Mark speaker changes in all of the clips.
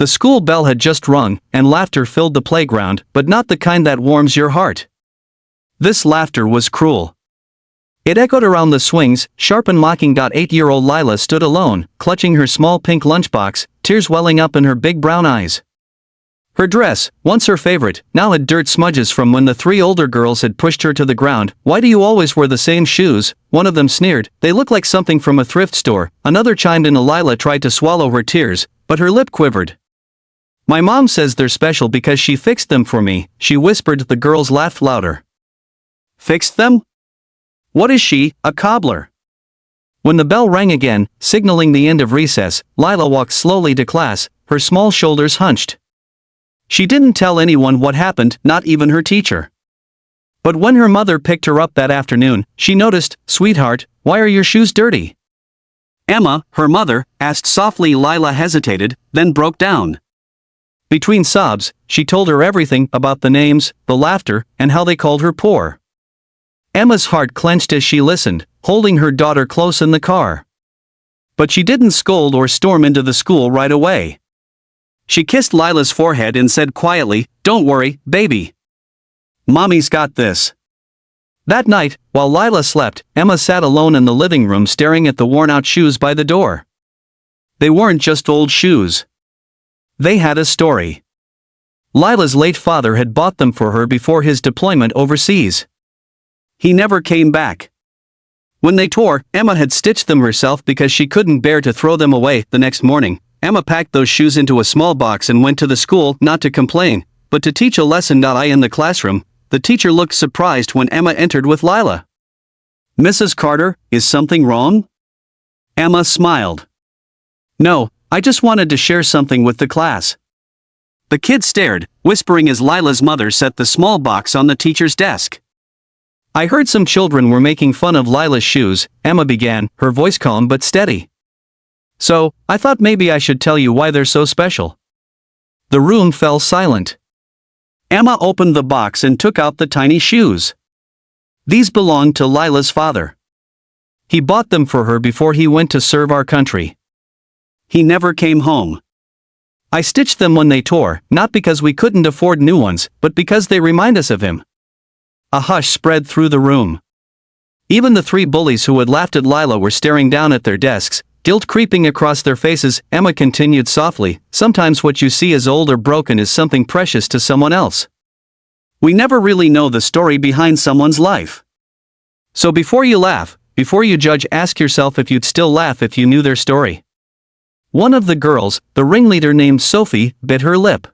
Speaker 1: The school bell had just rung, and laughter filled the playground, but not the kind that warms your heart. This laughter was cruel. It echoed around the swings, sharp and mocking. 8-year-old Lila stood alone, clutching her small pink lunchbox, tears welling up in her big brown eyes. Her dress, once her favorite, now had dirt smudges from when the 3 older girls had pushed her to the ground. "Why do you always wear the same shoes?" one of them sneered. "They look like something from a thrift store." Another chimed in. Lila tried to swallow her tears, but her lip quivered. "My mom says they're special because she fixed them for me," she whispered. The girls laughed louder. "Fixed them? What is she, a cobbler?" When the bell rang again, signaling the end of recess, Lila walked slowly to class, her small shoulders hunched. She didn't tell anyone what happened, not even her teacher. But when her mother picked her up that afternoon, she noticed. "Sweetheart, why are your shoes dirty?" "Emma," her mother, asked softly. Lila hesitated, then broke down. Between sobs, she told her everything about the names, the laughter, and how they called her poor. Emma's heart clenched as she listened, holding her daughter close in the car. But she didn't scold or storm into the school right away. She kissed Lila's forehead and said quietly, "Don't worry, baby. Mommy's got this." That night, while Lila slept, Emma sat alone in the living room staring at the worn-out shoes by the door. They weren't just old shoes. They had a story. Lila's late father had bought them for her before his deployment overseas. He never came back. When they tore, Emma had stitched them herself because she couldn't bear to throw them away. The next morning, Emma packed those shoes into a small box and went to the school, not to complain, but to teach a lesson. In the classroom, the teacher looked surprised when Emma entered with Lila. "Mrs. Carter, is something wrong?" Emma smiled. "No, I just wanted to share something with the class." The kids stared, whispering as Lila's mother set the small box on the teacher's desk. "I heard some children were making fun of Lila's shoes," Emma began, her voice calm but steady. "So, I thought maybe I should tell you why they're so special." The room fell silent. Emma opened the box and took out the tiny shoes. These belonged to Lila's father. He bought them for her before he went to serve our country. He never came home. "I stitched them when they tore, not because we couldn't afford new ones, but because they remind us of him." A hush spread through the room. Even the 3 bullies who had laughed at Lila were staring down at their desks, guilt creeping across their faces. Emma continued softly, "Sometimes what you see as old or broken is something precious to someone else. We never really know the story behind someone's life. So before you laugh, before you judge, ask yourself if you'd still laugh if you knew their story." One of the girls, the ringleader named Sophie, bit her lip.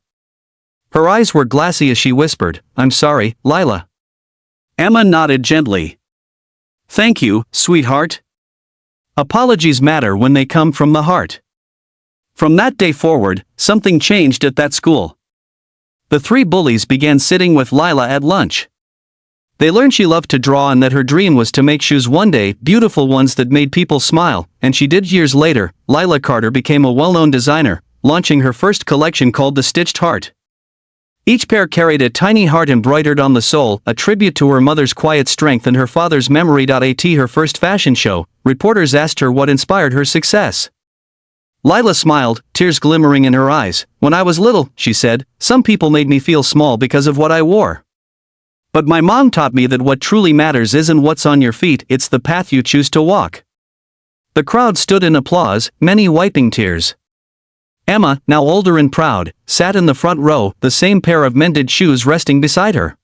Speaker 1: Her eyes were glassy as she whispered, "I'm sorry, Lila." Emma nodded gently. "Thank you, sweetheart. Apologies matter when they come from the heart." From that day forward, something changed at that school. The 3 bullies began sitting with Lila at lunch. They learned she loved to draw and that her dream was to make shoes one day, beautiful ones that made people smile, and she did. Years later, Lila Carter became a well-known designer, launching her first collection called the Stitched Heart. Each pair carried a tiny heart embroidered on the sole, a tribute to her mother's quiet strength and her father's memory. At her first fashion show, reporters asked her what inspired her success. Lila smiled, tears glimmering in her eyes. "When I was little," she said, "some people made me feel small because of what I wore. But my mom taught me that what truly matters isn't what's on your feet, it's the path you choose to walk." The crowd stood in applause, many wiping tears. Emma, now older and proud, sat in the front row, the same pair of mended shoes resting beside her.